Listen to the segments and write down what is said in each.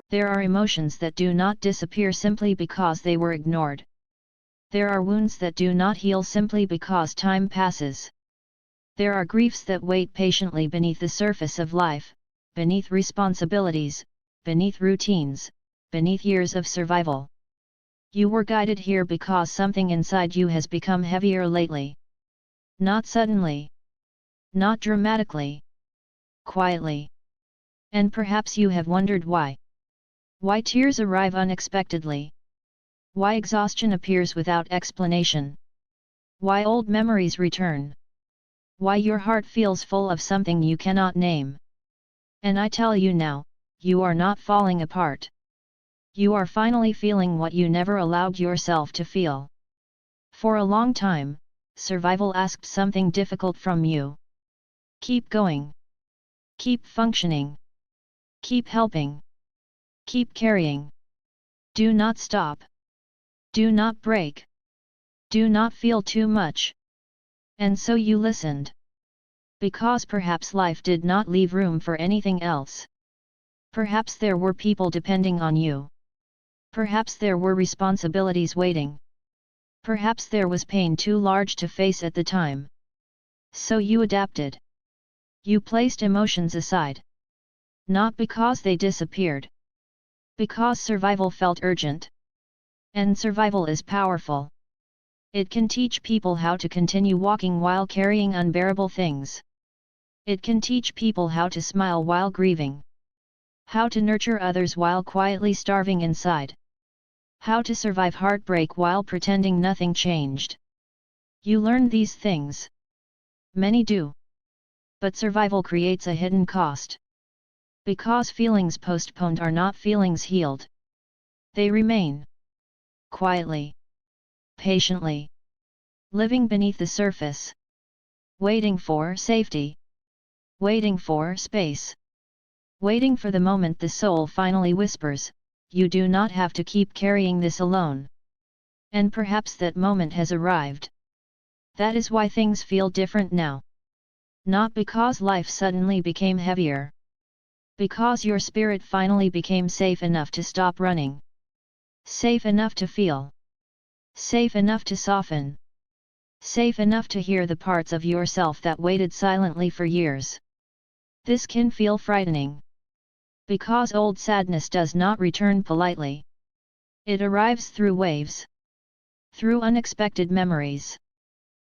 There are emotions that do not disappear simply because they were ignored. There are wounds that do not heal simply because time passes. There are griefs that wait patiently beneath the surface of life, beneath responsibilities, beneath routines, beneath years of survival. You were guided here because something inside you has become heavier lately. Not suddenly. Not dramatically. Quietly. And perhaps you have wondered why. Why tears arrive unexpectedly. Why exhaustion appears without explanation. Why old memories return. Why your heart feels full of something you cannot name. And I tell you now, you are not falling apart. You are finally feeling what you never allowed yourself to feel. For a long time, survival asked something difficult from you. Keep going. Keep functioning. Keep helping. Keep carrying. Do not stop. Do not break. Do not feel too much. And so you listened. Because perhaps life did not leave room for anything else. Perhaps there were people depending on you. Perhaps there were responsibilities waiting. Perhaps there was pain too large to face at the time. So you adapted. You placed emotions aside. Not because they disappeared. Because survival felt urgent. And survival is powerful. It can teach people how to continue walking while carrying unbearable things. It can teach people how to smile while grieving. How to nurture others while quietly starving inside. How to survive heartbreak while pretending nothing changed. You learn these things. Many do. But survival creates a hidden cost. Because feelings postponed are not feelings healed. They remain. Quietly. Patiently. Living beneath the surface. Waiting for safety. Waiting for space. Waiting for the moment the soul finally whispers, you do not have to keep carrying this alone. And perhaps that moment has arrived. That is why things feel different now. Not because life suddenly became heavier. Because your spirit finally became safe enough to stop running. Safe enough to feel. Safe enough to soften. Safe enough to hear the parts of yourself that waited silently for years. This can feel frightening. Because old sadness does not return politely. It arrives through waves. Through unexpected memories.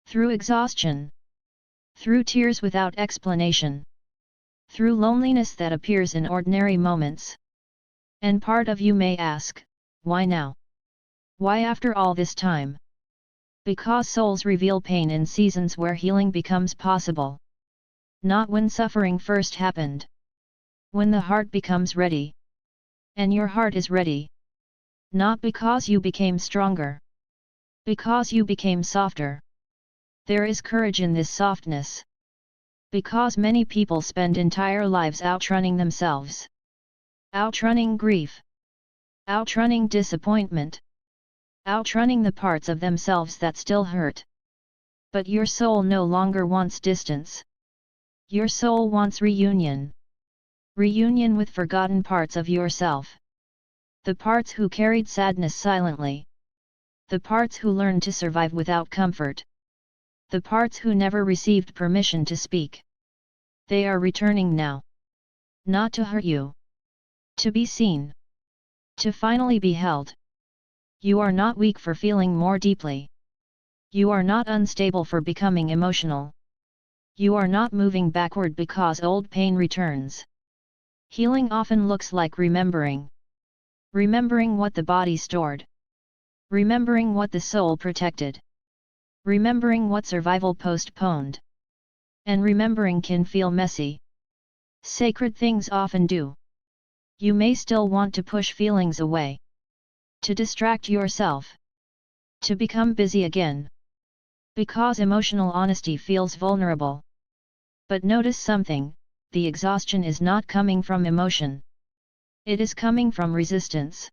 Through exhaustion. Through tears without explanation. Through loneliness that appears in ordinary moments. And part of you may ask, why now? Why after all this time? Because souls reveal pain in seasons where healing becomes possible. Not when suffering first happened. When the heart becomes ready. And your heart is ready. Not because you became stronger. Because you became softer. There is courage in this softness. Because many people spend entire lives outrunning themselves. Outrunning grief. Outrunning disappointment. Outrunning the parts of themselves that still hurt. But your soul no longer wants distance. Your soul wants reunion. Reunion with forgotten parts of yourself. The parts who carried sadness silently. The parts who learned to survive without comfort. The parts who never received permission to speak. They are returning now. Not to hurt you. To be seen. To finally be held. You are not weak for feeling more deeply. You are not unstable for becoming emotional. You are not moving backward because old pain returns. Healing often looks like remembering. Remembering what the body stored. Remembering what the soul protected. Remembering what survival postponed. And remembering can feel messy. Sacred things often do. You may still want to push feelings away. To distract yourself. To become busy again. Because emotional honesty feels vulnerable. But notice something, the exhaustion is not coming from emotion. It is coming from resistance.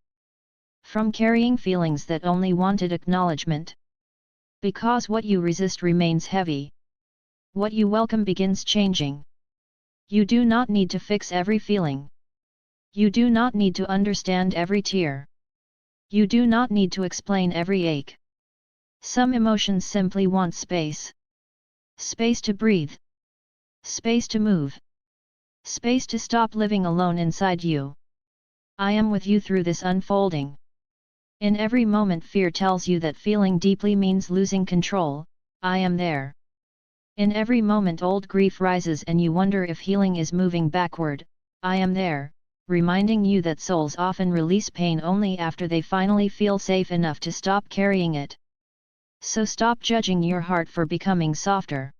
From carrying feelings that only wanted acknowledgement. Because what you resist remains heavy. What you welcome begins changing. You do not need to fix every feeling. You do not need to understand every tear. You do not need to explain every ache. Some emotions simply want space. Space to breathe. Space to move. Space to stop living alone inside you. I am with you through this unfolding. In every moment fear tells you that feeling deeply means losing control, I am there. In every moment old grief rises and you wonder if healing is moving backward, I am there, reminding you that souls often release pain only after they finally feel safe enough to stop carrying it. So stop judging your heart for becoming softer.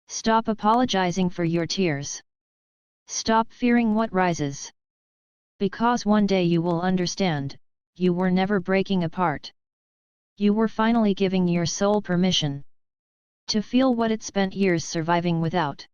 Stop apologizing for your tears. Stop fearing what rises. Because one day you will understand, you were never breaking apart. You were finally giving your soul permission to feel what it spent years surviving without.